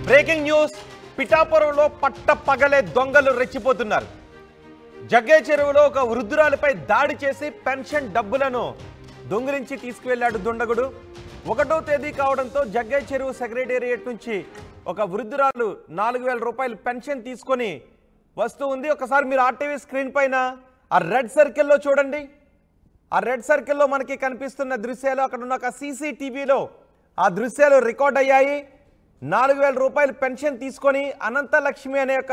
Breaking news పిఠాపురంలో పట్టపగలే దొంగలు రెచ్చిపోతున్నారు. జగ్గే చెరువులో ఒక వృద్ధురాలిపై దాడి చేసి పెన్షన్ డబ్బులను దొంగిలించి తీసుకువెళ్లాడు దుండగుడు. 1వ తేదీ కావడంతో జగ్గే చెరువు సెక్రటేరియట్ నుంచి ఒక వృద్ధురాలు 4000 రూపాయలు పెన్షన్ తీసుకొని వస్తూ ఉంది. ఒకసారి మీరు ఆర్టీవీ స్క్రీన్ పైన ఆ రెడ్ సర్కిల్లో చూడండి. ఆ రెడ్ సర్కిల్లో మనకి కనిపిస్తున్న దృశ్యాలు, అక్కడ ఉన్న ఒక సీసీటీవీలో ఆ దృశ్యాలు రికార్డ్ అయ్యాయి. 4000 రూపాయలు పెన్షన్ తీసుకొని అనంతలక్ష్మి అనే ఒక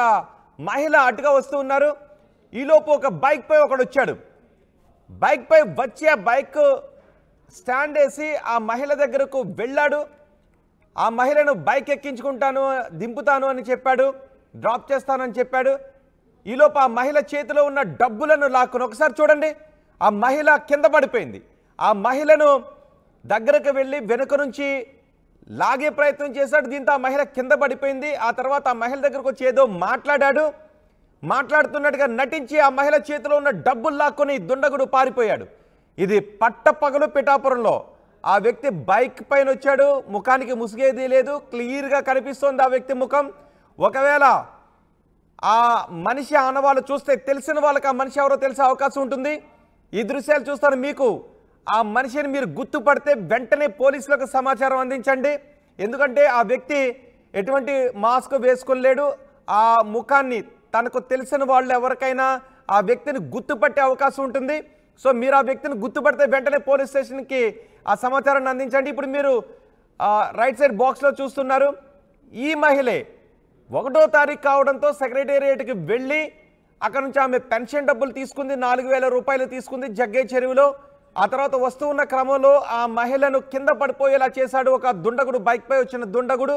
మహిళ అటుగా వస్తూ ఉన్నారు. ఈలోపు ఒక బైక్ పై ఒకడు వచ్చాడు. బైక్ పై వచ్చి ఆ బైక్ స్టాండ్ వేసి ఆ మహిళ దగ్గరకు వెళ్ళాడు. ఆ మహిళను బైక్ ఎక్కించుకుంటాను, దింపుతాను అని చెప్పాడు, డ్రాప్ చేస్తానని చెప్పాడు. ఈలోపు ఆ మహిళ చేతిలో ఉన్న డబ్బులను లాక్కుని ఒకసారి చూడండి. ఆ మహిళ కింద పడిపోయింది. ఆ మహిళను దగ్గరకు వెళ్ళి వెనుక నుంచి లాగే ప్రయత్నం చేశాడు. దీంతో ఆ మహిళ కింద పడిపోయింది. ఆ తర్వాత ఆ మహిళ దగ్గరకు వచ్చి ఏదో మాట్లాడుతున్నట్టుగా నటించి ఆ మహిళ చేతిలో ఉన్న డబ్బులు లాక్కొని దుండగుడు పారిపోయాడు. ఇది పట్టపగలు పిఠాపురంలో. ఆ వ్యక్తి బైక్ పైన వచ్చాడు, ముఖానికి ముసుగేది లేదు, క్లియర్గా కనిపిస్తోంది ఆ వ్యక్తి ముఖం. ఒకవేళ ఆ మనిషి ఆనవాళ్ళు చూస్తే తెలిసిన వాళ్ళకి ఆ మనిషి ఎవరో తెలిసే అవకాశం ఉంటుంది. ఈ దృశ్యాలు చూస్తాను. మీకు ఆ మనిషిని మీరు గుర్తుపడితే వెంటనే పోలీసులకు సమాచారం అందించండి. ఎందుకంటే ఆ వ్యక్తి ఎటువంటి మాస్క్ వేసుకోలేడు. ఆ ముఖాన్ని తనకు తెలిసిన వాళ్ళు ఎవరికైనా ఆ వ్యక్తిని గుర్తుపట్టే అవకాశం ఉంటుంది. సో మీరు ఆ వ్యక్తిని గుర్తుపడితే వెంటనే పోలీస్ స్టేషన్కి ఆ సమాచారాన్ని అందించండి. ఇప్పుడు మీరు రైట్ సైడ్ బాక్స్లో చూస్తున్నారు. ఈ మహిళే 1వ తారీఖు కావడంతో సెక్రటేరియట్కి వెళ్ళి అక్కడ నుంచి ఆమె పెన్షన్ డబ్బులు తీసుకుంది. 4000 రూపాయలు తీసుకుంది జగ్గే చెరువులో. ఆ తర్వాత వస్తూ ఉన్న క్రమంలో ఆ మహిళను కింద పడిపోయేలా చేశాడు ఒక దుండగుడు, బైక్పై వచ్చిన దుండగుడు.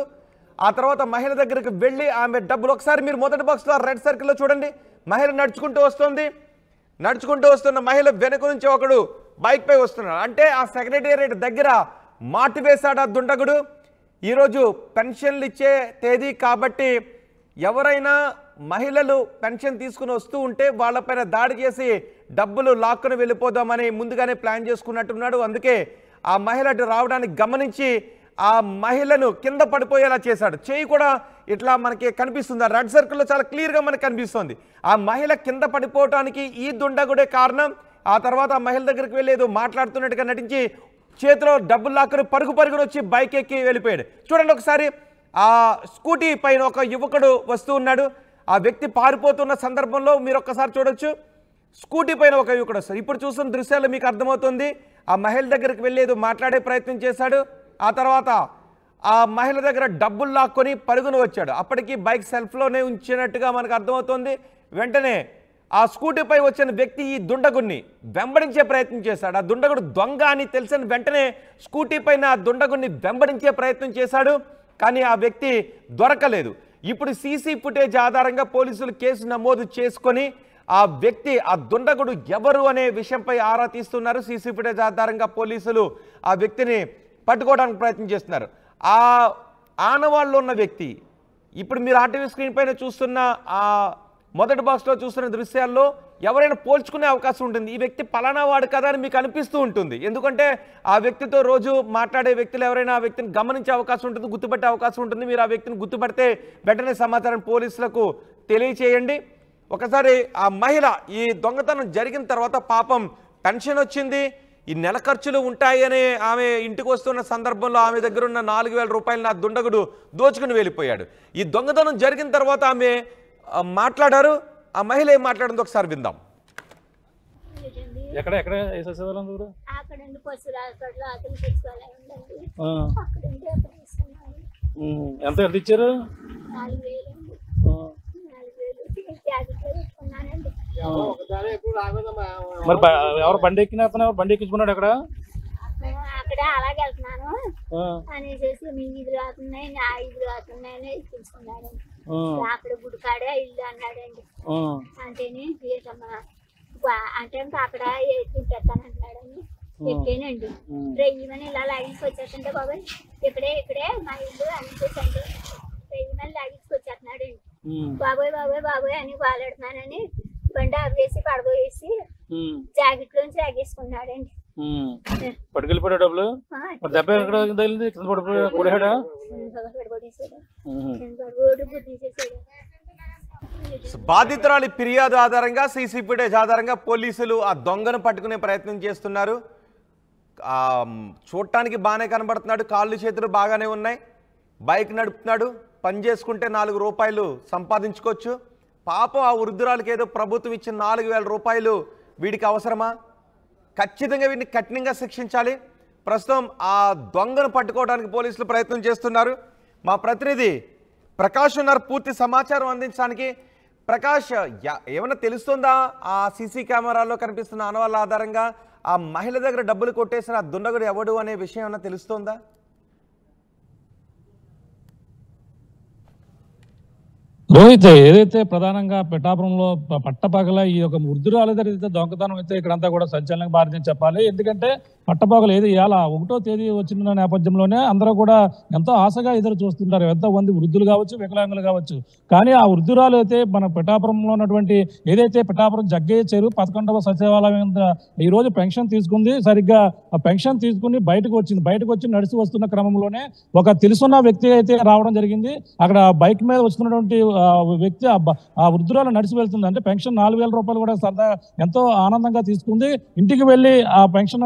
ఆ తర్వాత మహిళ దగ్గరికి వెళ్ళి ఆమె డబ్బులు, ఒకసారి మీరు మొదటి బాక్స్లో రెడ్ సర్కిల్లో చూడండి. మహిళ నడుచుకుంటూ వస్తుంది. నడుచుకుంటూ వస్తున్న మహిళ వెనుక నుంచి ఒకడు బైక్పై వస్తున్నాడు. అంటే ఆ సెక్రటేరియట్ దగ్గర మాటు వేశాడు ఆ దుండగుడు. ఈరోజు పెన్షన్లు ఇచ్చే తేదీ కాబట్టి ఎవరైనా మహిళలు పెన్షన్ తీసుకుని వస్తూ ఉంటే వాళ్ళపైన దాడి చేసి డబ్బులు లాక్కుని వెళ్ళిపోదామని ముందుగానే ప్లాన్ చేసుకున్నట్టున్నాడు. అందుకే ఆ మహిళ అటు రావడానికి గమనించి ఆ మహిళను కింద పడిపోయేలా చేశాడు. చేయి కూడా ఇట్లా మనకి కనిపిస్తుంది. ఆ రెడ్ సర్కిల్లో చాలా క్లియర్గా మనకు కనిపిస్తుంది. ఆ మహిళ కింద పడిపోవటానికి ఈ దుండగుడే కారణం. ఆ తర్వాత ఆ మహిళ దగ్గరికి వెళ్ళి ఏదో మాట్లాడుతున్నట్టుగా నటించి చేతిలో డబ్బులు లాక్కుని పరుగున వచ్చి బైక్ ఎక్కి వెళ్ళిపోయాడు. చూడండి ఒకసారి. ఆ స్కూటీ పైన ఒక యువకుడు వస్తూ ఉన్నాడు. ఆ వ్యక్తి పారిపోతున్న సందర్భంలో మీరు ఒక్కసారి చూడొచ్చు. స్కూటీ పైన ఒక యువకుడు వస్తాడు. ఇప్పుడు చూస్తున్న దృశ్యాలు మీకు అర్థమవుతుంది. ఆ మహిళ దగ్గరికి వెళ్ళి ఏదో మాట్లాడే ప్రయత్నం చేశాడు. ఆ తర్వాత ఆ మహిళ దగ్గర డబ్బులు లాక్కొని పరుగున వచ్చాడు. అప్పటికి బైక్ సెల్ఫ్లోనే ఉంచినట్టుగా మనకు అర్థమవుతుంది. వెంటనే ఆ స్కూటీపై వచ్చిన వ్యక్తి ఈ దుండగుడిని వెంబడించే ప్రయత్నం చేశాడు. ఆ దుండగుడు దొంగ అని తెలిసిన వెంటనే స్కూటీ పైన ఆ దుండగుడిని వెంబడించే ప్రయత్నం చేశాడు. కానీ ఆ వ్యక్తి దొరకలేదు. ఇప్పుడు సీసీ ఫుటేజ్ ఆధారంగా పోలీసులు కేసు నమోదు చేసుకొని ఆ వ్యక్తి, ఆ దుండగుడు ఎవరు అనే విషయంపై ఆరా తీస్తున్నారు. సీసీ ఫుటేజ్ ఆధారంగా పోలీసులు ఆ వ్యక్తిని పట్టుకోవడానికి ప్రయత్నం చేస్తున్నారు. ఆ ఆనవాళ్ళు ఉన్న వ్యక్తి ఇప్పుడు మీరు ఆర్టీవీ స్క్రీన్ పైన చూస్తున్న ఆ మొదటి బాక్స్లో చూస్తున్న దృశ్యాల్లో ఎవరైనా పోల్చుకునే అవకాశం ఉంటుంది. ఈ వ్యక్తి పలానా వాడు కదా అని మీకు అనిపిస్తూ ఉంటుంది. ఎందుకంటే ఆ వ్యక్తితో రోజు మాట్లాడే వ్యక్తులు ఎవరైనా ఆ వ్యక్తిని గమనించే అవకాశం ఉంటుంది, గుర్తుపట్టే అవకాశం ఉంటుంది. మీరు ఆ వ్యక్తిని గుర్తుపడితే వెంటనే సమాచారం పోలీసులకు తెలియచేయండి. ఒకసారి ఆ మహిళ ఈ దొంగతనం జరిగిన తర్వాత పాపం పెన్షన్ వచ్చింది, ఈ నెల ఖర్చులు ఉంటాయని ఆమె ఇంటికి వస్తున్న సందర్భంలో ఆమె దగ్గర ఉన్న 4000 రూపాయలు నా దుండగుడు దోచుకుని వెళ్ళిపోయాడు. ఈ దొంగతనం జరిగిన తర్వాత ఆమె మాట్లాడారు. ఆ మహిళ ఏం మాట్లాడిందో ఒకసారి విందాం. ఎంత ఎంత ఇచ్చారు? మరి ఎవరు బండి ఎక్కిన బండి ఎక్కించుకున్నాడు అక్కడ? అక్కడ అలాగే వెళ్తున్నాను అనేసి మీ ఇల్లు రాతున్నాయి, నా ఇల్లు రాతున్నాయని ఎక్కించుకున్నాడు. అక్కడ గుడికాడే ఇల్లు అన్నాడండి. అంటేనే అంటే అక్కడ తింటానంటున్నాడని ఎక్కానండి. రెయ్యమని ఇలా లాగించుకొచ్చేస్తుంటే బాబాయ్ ఇక్కడే మా ఇల్లు అనేసేసండి రెయ్యమని లాగించుకొచ్చేస్తున్నాడండి. బాబోయ్ అని బాలాడుతున్నానని బండి ఆపేసి పడబోయేసి జాకెట్ లోంచి లాగేసుకున్నాడండి. పట్టుకెళ్ళిపోయా డబ్బులు మరి దెబ్బ ఎక్కడ తగిలింది కింద పడిపోయా కొడాడా బాధితురాలి ఫిర్యాదు ఆధారంగా సీసీ ఫుటేజ్ ఆధారంగా పోలీసులు ఆ దొంగను పట్టుకునే ప్రయత్నం చేస్తున్నారు. చూడటానికి బాగానే కనబడుతున్నాడు, కాళ్ళు చేతులు బాగానే ఉన్నాయి, బైక్ నడుపుతున్నాడు, పని చేసుకుంటే 4 రూపాయలు సంపాదించుకోవచ్చు. పాపం ఆ వృద్ధురాలకి ఏదో ప్రభుత్వం ఇచ్చిన 4,000 రూపాయలు వీడికి అవసరమా? ఖచ్చితంగా వీడిని కఠినంగా శిక్షించాలి. ప్రస్తుతం ఆ దొంగను పట్టుకోవడానికి పోలీసులు ప్రయత్నం చేస్తున్నారు. మా ప్రతినిధి ప్రకాష్ ఉన్నారు పూర్తి సమాచారం అందించడానికి. ప్రకాష్, ఏమన్నా తెలుస్తుందా ఆ సీసీ కెమెరాలో కనిపిస్తున్న ఆనవాళ్ళ ఆధారంగా ఆ మహిళ దగ్గర డబ్బులు కొట్టేసిన ఆ దుండగుడు ఎవడు అనే విషయం ఏమన్నా తెలుస్తుందా? రోహిత్, ఏదైతే ప్రధానంగా పిఠాపురంలో పట్టపగల ఈ యొక్క వృద్ధురాల దగ్గర దొంగతనం అయితే ఇక్కడంతా కూడా సంచలనంగా మారిందని చెప్పాలి. ఎందుకంటే పట్టపగలు ఏది ఇవాళ 1వ తేదీ వచ్చిన నేపథ్యంలోనే అందరూ కూడా ఎంతో ఆశగా ఎదురు చూస్తుంటారు. ఎంతో మంది వృద్ధులు కావచ్చు, వికలాంగులు కావచ్చు. కానీ ఆ వృద్ధురాలు అయితే మన పిఠాపురంలో ఉన్నటువంటి ఏదైతే పిఠాపురం జగ్గయ్య చెరువు 11వ సచివాలయం ఈ రోజు పెన్షన్ తీసుకుంది. సరిగ్గా ఆ పెన్షన్ తీసుకుని బయటకు వచ్చి నడిచి వస్తున్న క్రమంలోనే ఒక తెలుసున్న వ్యక్తి అయితే రావడం జరిగింది. అక్కడ బైక్ మీద వస్తున్నటువంటి వ్యక్తి ఆ వృద్ధురాలు నడిచి వెళ్తుంది. అంటే పెన్షన్ 4,000 రూపాయలు కూడా సరదా ఎంతో ఆనందంగా తీసుకుంది. ఇంటికి వెళ్ళి ఆ పెన్షన్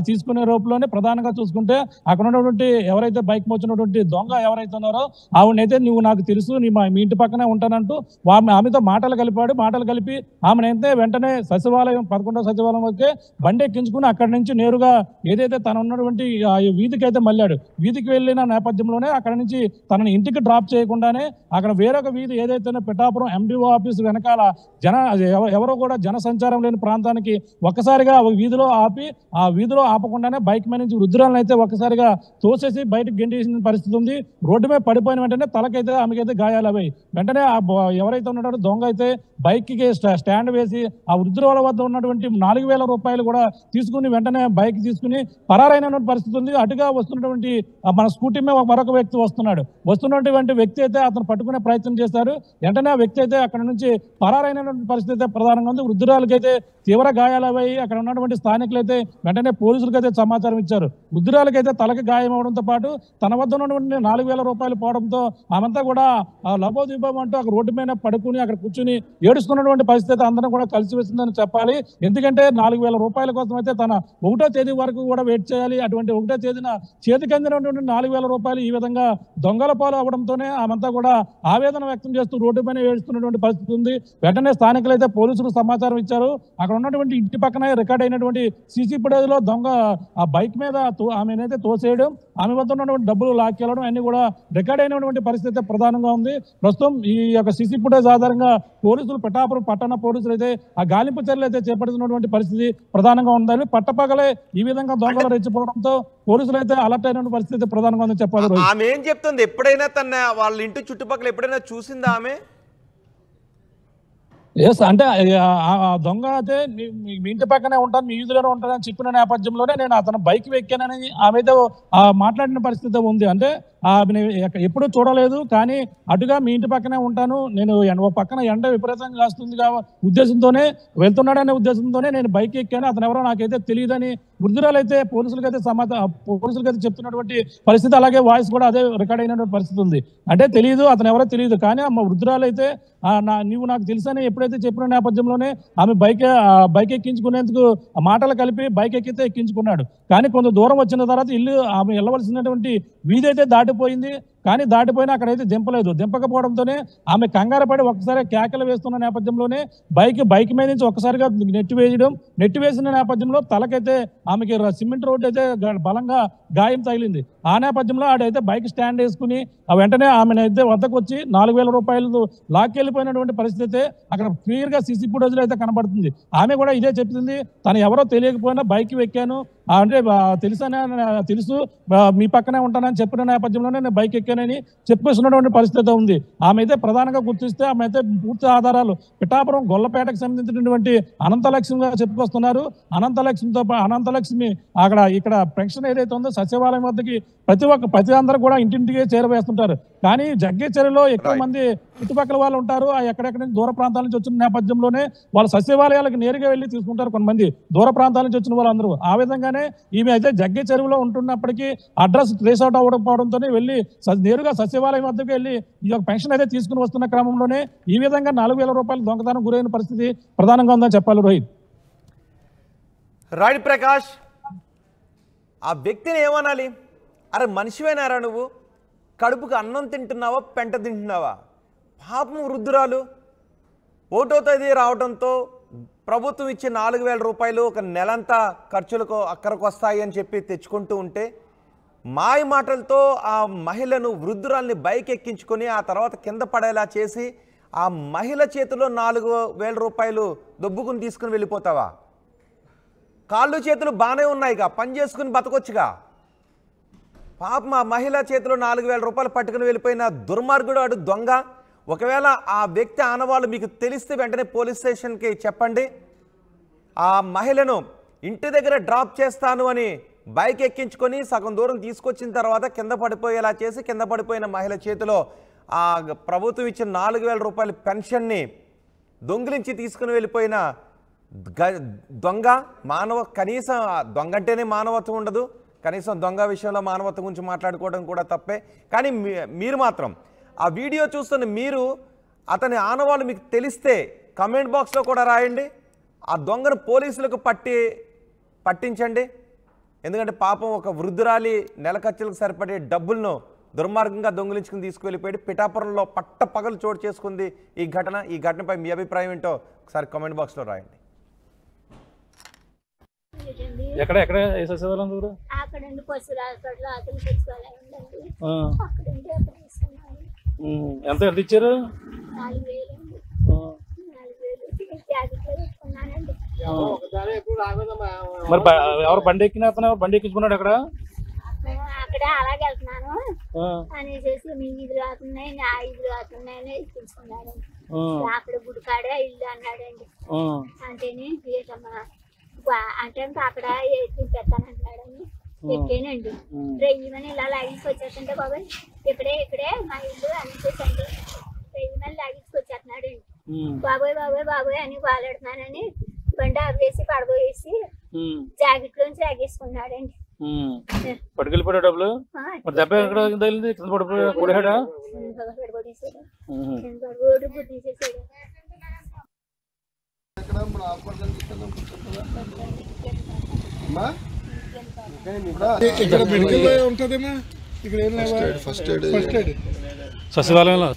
తీసుకునే రూపంలోనే ప్రధానంగా చూసుకుంటే అక్కడ ఉన్నటువంటి ఎవరైతే బైక్ వచ్చినటువంటి దొంగ ఎవరైతే ఉన్నారో ఆవిడనైతే నువ్వు నాకు తెలుసు, మీ ఇంటి పక్కనే ఉంటానంటూ ఆమెతో మాటలు కలిపి ఆమెనైతే వెంటనే సచివాలయం 11వ సచివాలయం వచ్చే బండి ఎక్కించుకుని అక్కడి నుంచి నేరుగా ఏదైతే తన ఉన్నటువంటి వీధికి అయితే మళ్ళాడు. వీధికి వెళ్ళిన నేపథ్యంలోనే అక్కడ నుంచి తనని ఇంటికి డ్రాప్ చేయకుండానే అక్కడ వేరొక వీధి ఏదైతే పిఠాపురం ఎండిఓ ఆఫీస్ వెనకాల ఎవరో కూడా జన సంచారం లేని ప్రాంతానికి ఒక్కసారిగా వీధిలో ఆపి ఆ వీధిలో ఆపకుండానే బైక్ మీద నుంచి వృద్ధురాలను అయితే ఒక్కసారిగా తోసేసి బయటకు గెంటేసిన పరిస్థితి ఉంది. రోడ్డు మీద పడిపోయిన వెంటనే తలకైతే ఆమెకైతే గాయాలు అవి. వెంటనే ఎవరైతే ఉన్నాడో దొంగ అయితే బైక్ కి స్టాండ్ వేసి ఆ వృద్ధురాల వద్ద ఉన్నటువంటి 4,000 రూపాయలు కూడా తీసుకుని వెంటనే బైక్ తీసుకుని పరారైన పరిస్థితి ఉంది. అటుగా వస్తున్నటువంటి మన స్కూటీ మీద మరొక వ్యక్తి వస్తున్నటువంటి వ్యక్తి అయితే అతను పట్టుకునే ప్రయత్నం చేశారు. వెంటనే ఆ వ్యక్తి అయితే అక్కడ నుంచి పరారైనటువంటి పరిస్థితి అయితే ప్రధానంగా ఉంది. వృద్ధురాలకైతే తీవ్ర గాయాలు అయ్యాయి. అక్కడ ఉన్నటువంటి స్థానికులు అయితే వెంటనే పోలీసులకు అయితే సమాచారం ఇచ్చారు. వృద్ధురాలకైతే తలకి గాయం అవడంతో పాటు తన వద్ద ఉన్నటువంటి 4,000 రూపాయలు పోవడంతో ఆమంతా కూడా లబోదిబం అంటూ అక్కడ రోడ్డు మీద పడుకుని అక్కడ కూర్చుని ఏడుస్తున్నటువంటి పరిస్థితి అందరం కూడా కలిసి వచ్చిందని చెప్పాలి. ఎందుకంటే 4,000 రూపాయల కోసం అయితే తన 1వ తేదీ వరకు కూడా వెయిట్ చేయాలి. అటువంటి 1వ తేదీన చేతికి అందినటువంటి 4,000 రూపాయలు ఈ విధంగా దొంగల పాలు అవడంతోనే ఆమంతా కూడా ఆవేదన వ్యక్తం చేస్తూ రోడ్డు పైన ఏడుస్తున్నటువంటి పరిస్థితి ఉంది. వెంటనే స్థానికులు అయితే పోలీసులకు సమాచారం ఇచ్చారు. అక్కడ ఉన్నటువంటి ఇంటి పక్కనే రికార్డ్ అయినటువంటి సీసీ ఫుటేజ్ లో దొంగ ఆ బైక్ మీద ఆమెనైతే తోసేయడం, ఆమె వద్ద ఉన్నటువంటి డబ్బులు లాక్కెళ్ళడం అన్ని కూడా రికార్డ్ అయినటువంటి పరిస్థితి ప్రధానంగా ఉంది. ప్రస్తుతం ఈ యొక్క సీసీ ఫుటేజ్ ఆధారంగా పోలీసులు పిఠాపురం పట్టణ పోలీసులు అయితే ఆ గాలింపు చర్యలు అయితే చేపడుతున్నటువంటి పరిస్థితి ప్రధానంగా ఉందని పట్టపగలే ఈ విధంగా దొంగలు రెచ్చిపోవడంతో పోలీసులు అయితే అలర్ట్ అయిన పరిస్థితి ప్రధానంగా ఉందని చెప్పాలి. ఆమె ఏం చెప్తుంది? ఎప్పుడైనా తన వాళ్ళ ఇంటి చుట్టుపక్కల ఎప్పుడైనా చూసిందా ఆమె? ఎస్, అంటే దొంగ అయితే మీ ఇంటి పక్కనే ఉంటాను, మీ వీధిలోనే ఉంటానని చెప్పిన నేపథ్యంలోనే నేను అతను బైక్ ఎక్కానని ఆమె అయితే మాట్లాడిన పరిస్థితి ఉంది. అంటే ఎప్పుడూ చూడలేదు, కానీ అటుగా మీ ఇంటి పక్కనే ఉంటాను, నేను పక్కన ఎండ విపరీతంగా కాస్తుంది ఉద్దేశంతోనే వెళ్తున్నాడనే ఉద్దేశంతోనే నేను బైక్ ఎక్కాను, అతను ఎవరో నాకైతే తెలియదని వృద్ధురాలైతే పోలీసులకైతే పోలీసులకైతే చెప్తున్నటువంటి పరిస్థితి. అలాగే వాయిస్ కూడా అదే రికార్డ్ అయినటువంటి పరిస్థితి ఉంది. అంటే తెలియదు, అతను ఎవరో తెలియదు, కానీ అమ్మ వృద్ధురాలైతే నువ్వు నాకు తెలుసని ఎప్పుడైతే చెప్పిన నేపథ్యంలోనే ఆమె బైక్ ఎక్కించుకునేందుకు మాటలు కలిపి బైక్ ఎక్కితే ఎక్కించుకున్నాడు. కానీ కొంత దూరం వచ్చిన తర్వాత ఆమె వెళ్ళవలసినటువంటి వీధి అయితే దాటిపోయింది. కానీ దాటిపోయినా అక్కడైతే దింపకపోవడంతోనే ఆమె కంగారు పడి ఒక్కసారి కేకలు వేస్తున్న నేపథ్యంలోనే బైక్ మీద నుంచి ఒక్కసారిగా నెట్టి వేసిన నేపథ్యంలో తలకైతే ఆమెకి సిమెంట్ రోడ్డు అయితే బలంగా గాయం తగిలింది. ఆ నేపథ్యంలో ఆడైతే బైక్ స్టాండ్ వేసుకుని వెంటనే ఆమెనైతే వద్దకు వచ్చి 4,000 రూపాయలు లాక్కెళ్ళిపోయినటువంటి పరిస్థితి అక్కడ క్లియర్ గా సీసీ ఫుటేజ్లో అయితే కనబడుతుంది. ఆమె కూడా ఇదే చెప్తుంది, తను ఎవరో తెలియకపోయినా బైక్ ఎక్కాను, అంటే తెలుసు మీ పక్కనే ఉంటానని చెప్పిన నేపథ్యంలోనే నేను బైక్ ఎక్కానని చెప్పేస్తున్నటువంటి పరిస్థితి ఉంది. ఆమె అయితే ప్రధానంగా గుర్తిస్తే ఆమె అయితే పూర్తి ఆధారాలు పిఠాపురం గొల్లపేటకు సంబంధించినటువంటి అనంతలక్ష్మిగా చెప్పుకొస్తున్నారు. అనంతలక్ష్మి ఇక్కడ పెన్షన్ ఏదైతే ఉందో సచివాలయం వద్దకి ప్రతి అందరూ కూడా ఇంటింటికి చేరవేస్తుంటారు. కానీ జగ్గేచర్యలో ఎక్కువ మంది చుట్టుపక్కల వాళ్ళు ఉంటారు. ఎక్కడెక్కడ నుంచి దూర ప్రాంతాల నుంచి వచ్చిన నేపథ్యంలోనే వాళ్ళు సచివాలయాలకు నేరుగా వెళ్ళి తీసుకుంటారు. కొంతమంది దూర ప్రాంతాల నుంచి వచ్చిన వాళ్ళందరూ ఆ విధంగానే ఈమె అయితే జగ్గేచర్యలో ఉంటున్నప్పటికీ అడ్రస్ ట్రేస్ అవుట్ అవ్వడంతో వెళ్ళి నేరుగా సచివాలయం వద్దకు వెళ్ళి ఈ యొక్క పెన్షన్ అయితే తీసుకుని వస్తున్న క్రమంలోనే ఈ విధంగా 4,000 రూపాయలు దొంగతనం గురైన పరిస్థితి ప్రధానంగా ఉందని చెప్పాలి. రోహిత్ రాయుడు ప్రకాష్, ఆ వ్యక్తిని ఏమనాలి? అరే మనిషివేనారా నువ్వు? కడుపుకు అన్నం తింటున్నావా, పెంట తింటున్నావా? పాపం వృద్ధురాలు 1వ తేదీ రావడంతో ప్రభుత్వం ఇచ్చే 4,000 రూపాయలు ఒక నెలంతా ఖర్చులకు అక్కడికి వస్తాయి అని చెప్పి తెచ్చుకుంటూ ఉంటే మాయ మాటలతో ఆ మహిళను వృద్ధురాల్ని బైక్ ఎక్కించుకొని ఆ తర్వాత కింద పడేలా చేసి ఆ మహిళ చేతిలో 4,000 రూపాయలు దొబ్బుకుని తీసుకుని వెళ్ళిపోతావా? కాళ్ళు చేతులు బాగానే ఉన్నాయిగా, పని చేసుకుని బతకొచ్చుగా. పాపం ఆ మహిళ చేతిలో 4,000 రూపాయలు పట్టుకుని వెళ్ళిపోయిన దుర్మార్గుడు అడు దొంగ. ఒకవేళ ఆ వ్యక్తి ఆనవాళ్ళు మీకు తెలిస్తే వెంటనే పోలీస్ స్టేషన్కి చెప్పండి. ఆ మహిళను ఇంటి దగ్గర డ్రాప్ చేస్తాను అని బైక్ ఎక్కించుకొని సగం దూరం తీసుకొచ్చిన తర్వాత కింద పడిపోయేలా చేసి కింద పడిపోయిన మహిళ చేతిలో ఆ ప్రభుత్వం ఇచ్చిన 4,000 రూపాయల పెన్షన్ని దొంగిలించి తీసుకుని వెళ్ళిపోయిన దొంగ. కనీసం దొంగ అంటేనే మానవత్వం ఉండదు, కనీసం దొంగ విషయంలో మానవత్వం గురించి మాట్లాడుకోవడం కూడా తప్పే. కానీ మీరు మాత్రం ఆ వీడియో చూస్తున్న మీరు అతని ఆనవాళ్ళు మీకు తెలిస్తే కమెంట్ బాక్స్లో కూడా రాయండి. ఆ దొంగను పోలీసులకు పట్టించండి. ఎందుకంటే పాపం ఒక వృద్ధురాలి నెల ఖర్చులకు సరిపడే డబ్బులను దుర్మార్గంగా దొంగిలించుకుని తీసుకువెళ్ళిపోయి పిఠాపురంలో పట్టపగలు చోటు చేసుకుంది ఈ ఘటనపై మీ అభిప్రాయం ఏంటో ఒకసారి కామెంట్ బాక్స్లో రాయండి. ఎక్కడ ఎక్కడ ఏ సచివాలయం దూరం? అక్కడండి పశువుల హాస్పిటల్ అతని సచివాలయం ఉందండి. అక్కడండి అక్కడ తీసుకున్నాను. ఎంత ఇచ్చారు? 4,000 అండి. 4,000 జాకెట్లో పెట్టుకున్నానండి. మరి ఎవరు బండి ఎక్కిన అతను ఎవరు బండి ఎక్కించుకున్నాడు అక్కడ? అక్కడే అలాగే వెళ్తున్నాను అనేసి మీ ఇల్లు అవుతున్నాయి, నా ఇల్లు అవుతున్నాయని ఎక్కించుకున్నాడండి. అక్కడ గుడికాడే ఇల్లు అన్నాడండి. అంటేనే అంటే అక్కడ పెట్టానంటున్నాడండి. ఎక్కానండి. రెయ్యమని ఇలా లాగించుకొచ్చేస్తుంటే బాబాయ్ ఇక్కడే మా ఇల్లు అనేసేసండి. రెయ్యమని లాగించుకొచ్చేస్తున్నాడండి. బాబోయ్ అని బాలాడుతున్నానని బండి ఆపేసి పడబోయేసి జాకెట్లోంచి లాగేసుకున్నాడండి. పట్టుకెళ్ళిపోయా డబ్బులు? దెబ్బ ఎక్కడ తగిలింది? కింద పడిపోయాడా? రోడ్డు బుద్ధిసేసాడు. ఇక్కడ మెడికల్ ఉంటుందేమో. ఇక్కడ ఏం లేవా? ఫస్ట్ ఎయిడ్ సచివాలయంలో